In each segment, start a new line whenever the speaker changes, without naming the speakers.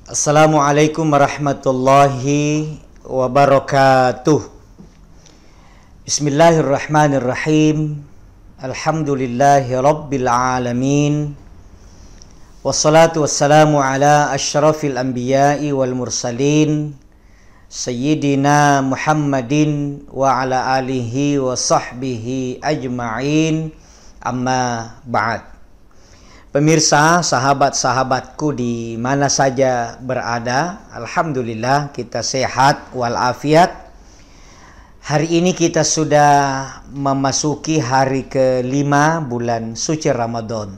Assalamualaikum warahmatullahi wabarakatuh. Bismillahirrahmanirrahim. Alhamdulillahi rabbil alamin. Wassalatu wassalamu ala asyrafil anbiya'i wal mursalin Sayyidina Muhammadin wa ala alihi wa sahbihi ajma'in. Amma ba'd. Pemirsa, sahabat-sahabatku di mana saja berada, alhamdulillah kita sehat walafiat. Hari ini kita sudah memasuki hari kelima bulan suci Ramadan.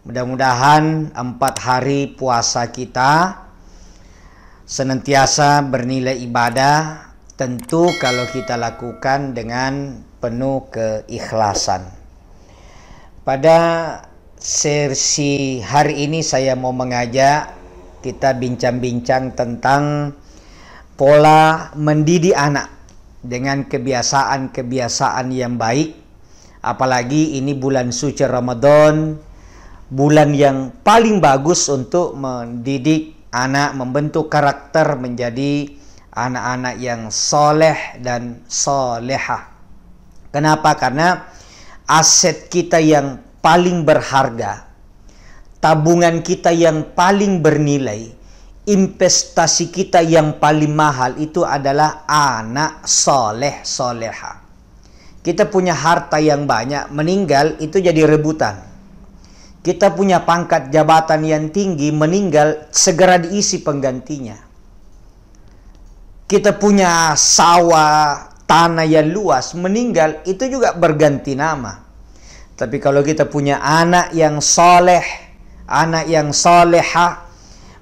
Mudah-mudahan 4 hari puasa kita senantiasa bernilai ibadah, tentu kalau kita lakukan dengan penuh keikhlasan. Pada sesi hari ini saya mau mengajak kita bincang-bincang tentang pola mendidik anak dengan kebiasaan-kebiasaan yang baik. Apalagi ini bulan suci Ramadan, bulan yang paling bagus untuk mendidik anak, membentuk karakter menjadi anak-anak yang soleh dan solehah. Kenapa? Karena aset kita yang paling berharga, tabungan kita yang paling bernilai, investasi kita yang paling mahal itu adalah anak soleh soleha. Kita punya harta yang banyak, meninggal itu jadi rebutan. Kita punya pangkat jabatan yang tinggi, meninggal segera diisi penggantinya. Kita punya sawah, tanah yang luas, meninggal itu juga berganti nama. Tapi kalau kita punya anak yang soleh, anak yang soleha,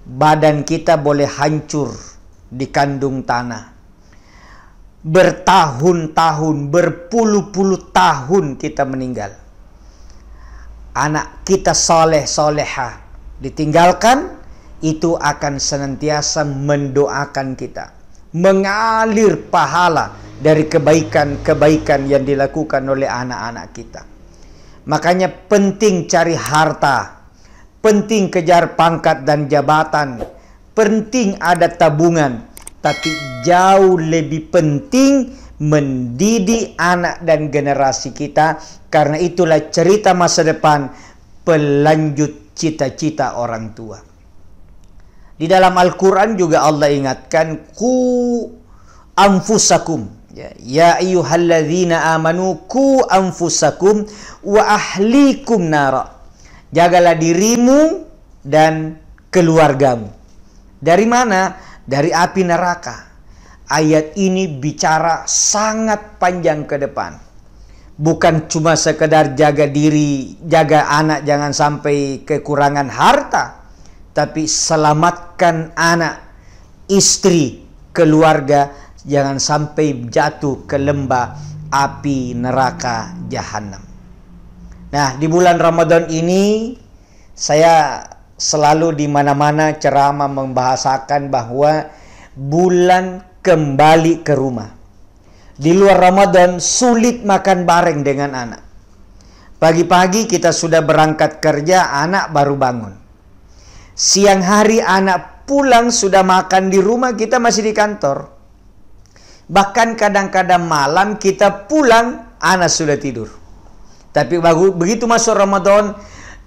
badan kita boleh hancur di kandung tanah. Bertahun-tahun, berpuluh-puluh tahun kita meninggal. Anak kita soleh, soleha, ditinggalkan, itu akan senantiasa mendoakan kita. Mengalir pahala dari kebaikan-kebaikan yang dilakukan oleh anak-anak kita. Makanya penting cari harta, penting kejar pangkat dan jabatan, penting ada tabungan, tapi jauh lebih penting mendidik anak dan generasi kita, karena itulah cerita masa depan, pelanjut cita-cita orang tua. Di dalam Al-Quran juga Allah ingatkan, ku anfusakum. Ya ayyuhalladzina amanu ku anfusakum wa ahlikum nara. Jagalah dirimu dan keluargamu. Dari mana? Dari api neraka. Ayat ini bicara sangat panjang ke depan. Bukan cuma sekedar jaga diri, jaga anak jangan sampai kekurangan harta, tapi selamatkan anak, istri, keluarga jangan sampai jatuh ke lembah api neraka jahanam. Nah, di bulan Ramadan ini saya selalu di mana-mana ceramah membahasakan bahwa bulan kembali ke rumah. Di luar Ramadan sulit makan bareng dengan anak. Pagi-pagi kita sudah berangkat kerja, anak baru bangun. Siang hari anak pulang sudah makan di rumah, kita masih di kantor. Bahkan kadang-kadang malam kita pulang, anak sudah tidur. Tapi begitu masuk Ramadan,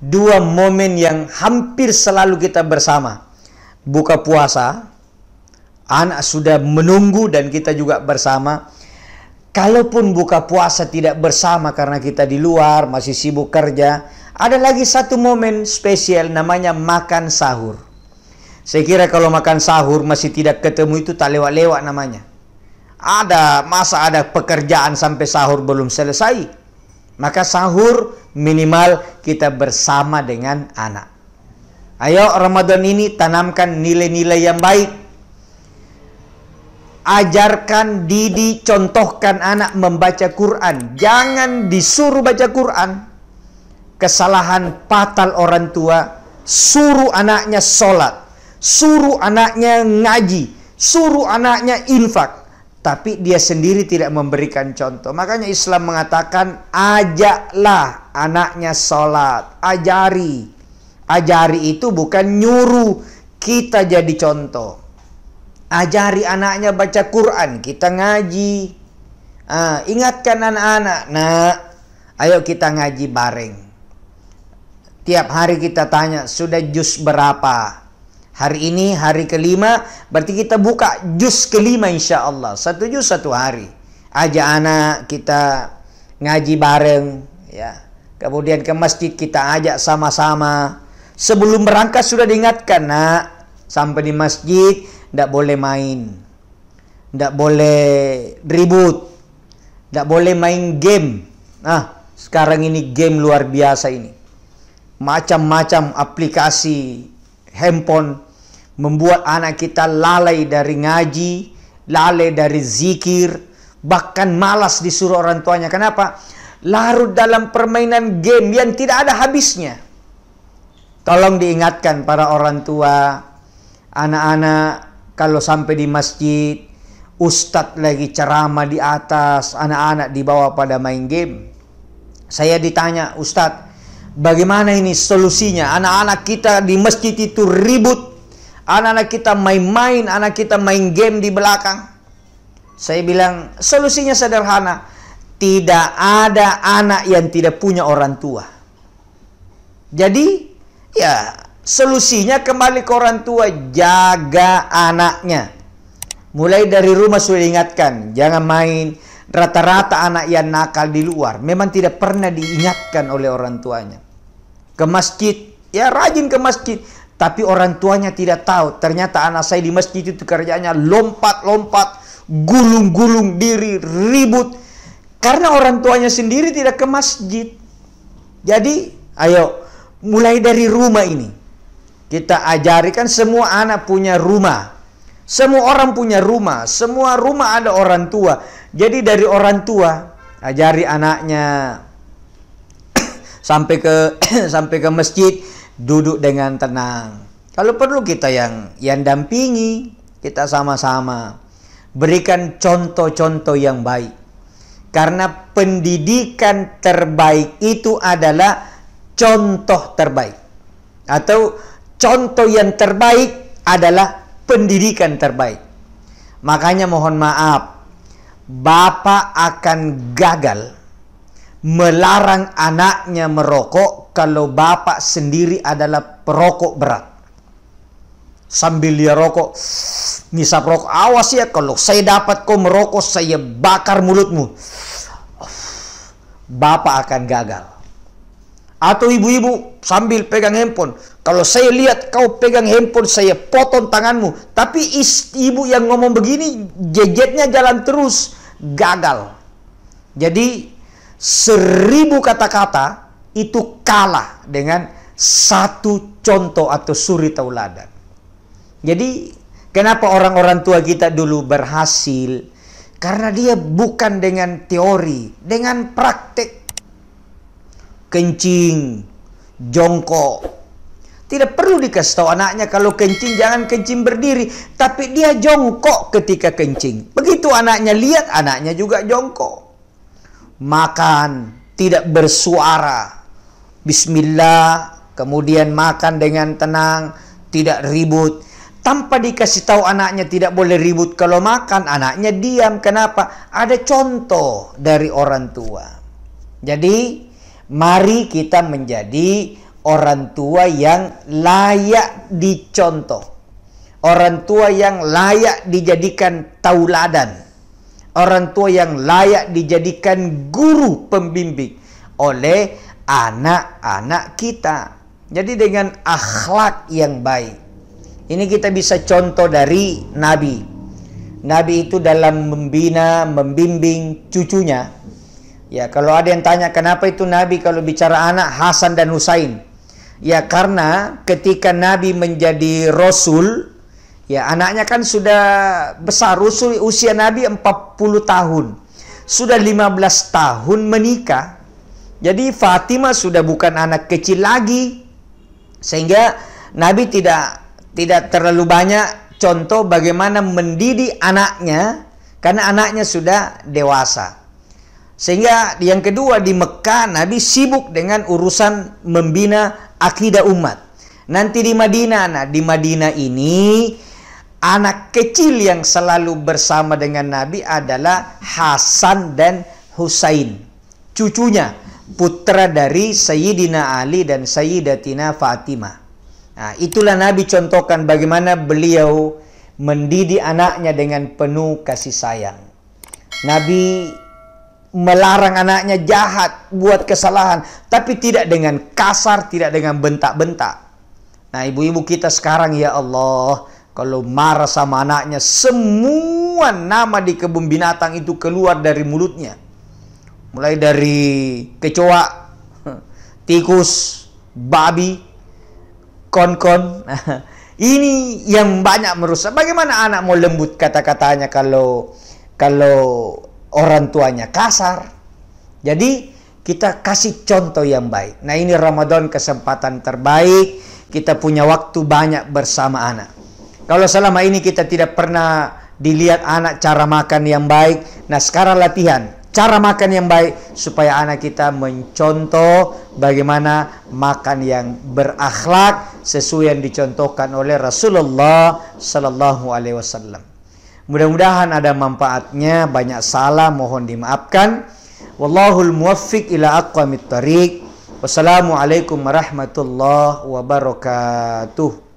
2 momen yang hampir selalu kita bersama. Buka puasa, anak sudah menunggu dan kita juga bersama. Kalaupun buka puasa tidak bersama karena kita di luar, masih sibuk kerja, ada lagi satu momen spesial namanya makan sahur. Saya kira kalau makan sahur masih tidak ketemu itu tak lewat-lewat namanya. Masa ada pekerjaan sampai sahur belum selesai. Maka sahur minimal kita bersama dengan anak. Ayo Ramadan ini tanamkan nilai-nilai yang baik. Ajarkan, didik, contohkan anak membaca Quran. Jangan disuruh baca Quran. Kesalahan fatal orang tua, suruh anaknya sholat, suruh anaknya ngaji, suruh anaknya infak, tapi dia sendiri tidak memberikan contoh. Makanya Islam mengatakan, ajaklah anaknya sholat, ajari. Ajari itu bukan nyuruh, kita jadi contoh. Ajari anaknya baca Quran, kita ngaji. Ingatkan anak-anak, nak, ayo kita ngaji bareng. Tiap hari kita tanya, sudah juz berapa? Hari ini hari kelima, berarti kita buka juz kelima insya Allah. 1 juz 1 hari. Ajak anak kita ngaji bareng, ya. Kemudian ke masjid kita ajak sama-sama. Sebelum berangkat sudah diingatkan, nak, sampai di masjid tidak boleh main, tidak boleh ribut, tidak boleh main game. Sekarang ini game luar biasa ini. Macam-macam aplikasi handphone membuat anak kita lalai dari ngaji, lalai dari zikir, bahkan malas disuruh orang tuanya. Kenapa? Larut dalam permainan game yang tidak ada habisnya. Tolong diingatkan para orang tua, anak-anak kalau sampai di masjid, ustadz lagi ceramah di atas, anak-anak di bawah pada main game. Saya ditanya, ustadz, bagaimana ini solusinya? Anak-anak kita di masjid itu ribut, anak-anak kita main-main, anak kita main game di belakang. Saya bilang, solusinya sederhana. Tidak ada anak yang tidak punya orang tua. Jadi, ya, solusinya kembali ke orang tua, jaga anaknya. Mulai dari rumah sudah diingatkan, jangan main. Rata-rata anak yang nakal di luar memang tidak pernah diingatkan oleh orang tuanya. Ke masjid, ya rajin ke masjid, tapi orang tuanya tidak tahu. Ternyata anak saya di masjid itu kerjanya lompat-lompat, gulung-gulung diri, ribut. Karena orang tuanya sendiri tidak ke masjid. Jadi, ayo, mulai dari rumah ini. Kita ajari, kan semua anak punya rumah. Semua orang punya rumah. Semua rumah ada orang tua. Jadi dari orang tua, ajari anaknya. sampai ke masjid, duduk dengan tenang. Kalau perlu kita yang dampingi, kita sama-sama. Berikan contoh-contoh yang baik. Karena pendidikan terbaik itu adalah contoh terbaik. Atau contoh yang terbaik adalah pendidikan terbaik. Makanya mohon maaf, bapak akan gagal melarang anaknya merokok kalau bapak sendiri adalah perokok berat. Sambil dia rokok, ngisap rokok, awas ya kalau saya dapat kau merokok, saya bakar mulutmu. Bapak akan gagal. Atau ibu-ibu sambil pegang handphone, kalau saya lihat kau pegang handphone, saya potong tanganmu. Tapi ibu yang ngomong begini, jejetnya jalan terus, gagal. Jadi 1000 kata-kata itu kalah dengan 1 contoh atau suri tauladan. Jadi kenapa orang-orang tua kita dulu berhasil? Karena dia bukan dengan teori, dengan praktek. Kencing, jongkok. Tidak perlu dikasih tahu anaknya kalau kencing jangan kencing berdiri, tapi dia jongkok ketika kencing. Begitu anaknya lihat, anaknya juga jongkok. Makan tidak bersuara. Bismillah, kemudian makan dengan tenang, tidak ribut. Tanpa dikasih tahu anaknya tidak boleh ribut kalau makan, anaknya diam. Kenapa? Ada contoh dari orang tua. Jadi, mari kita menjadi orang tua yang layak dicontoh. Orang tua yang layak dijadikan tauladan. Orang tua yang layak dijadikan guru pembimbing oleh anak-anak kita. Jadi dengan akhlak yang baik. Ini kita bisa contoh dari Nabi. Nabi itu dalam membina, membimbing cucunya. Ya, kalau ada yang tanya kenapa itu Nabi kalau bicara anak Hasan dan Husain. Ya, karena ketika Nabi menjadi Rasul, ya anaknya kan sudah besar. Usia Nabi 40 tahun. Sudah 15 tahun menikah. Jadi Fatimah sudah bukan anak kecil lagi. Sehingga Nabi tidak terlalu banyak contoh bagaimana mendidik anaknya, karena anaknya sudah dewasa. Sehingga yang kedua, di Mekah Nabi sibuk dengan urusan membina akidah umat. Nanti di Madinah, nah di Madinah ini anak kecil yang selalu bersama dengan Nabi adalah Hasan dan Husain, cucunya, putra dari Sayyidina Ali dan Sayyidatina Fatimah. Nah, itulah Nabi contohkan bagaimana beliau mendidik anaknya dengan penuh kasih sayang. Nabi melarang anaknya jahat, buat kesalahan, tapi tidak dengan kasar, tidak dengan bentak-bentak. Nah, ibu-ibu kita sekarang, ya Allah, kalau marah sama anaknya, semua nama di kebun binatang itu keluar dari mulutnya. Mulai dari kecoa, tikus, babi, kon-kon. Ini yang banyak merusak. Bagaimana anak mau lembut kata-katanya kalau orang tuanya kasar? Jadi kita kasih contoh yang baik. Nah, ini Ramadan kesempatan terbaik. Kita punya waktu banyak bersama anak. Kalau selama ini kita tidak pernah dilihat anak cara makan yang baik, nah sekarang latihan cara makan yang baik supaya anak kita mencontoh bagaimana makan yang berakhlak sesuai yang dicontohkan oleh Rasulullah Sallallahu Alaihi Wasallam. Mudah-mudahan ada manfaatnya. Banyak salah mohon dimaafkan. Wallahul muwaffiq ila aqwamit thariq. Wassalamualaikum warahmatullahi wabarakatuh.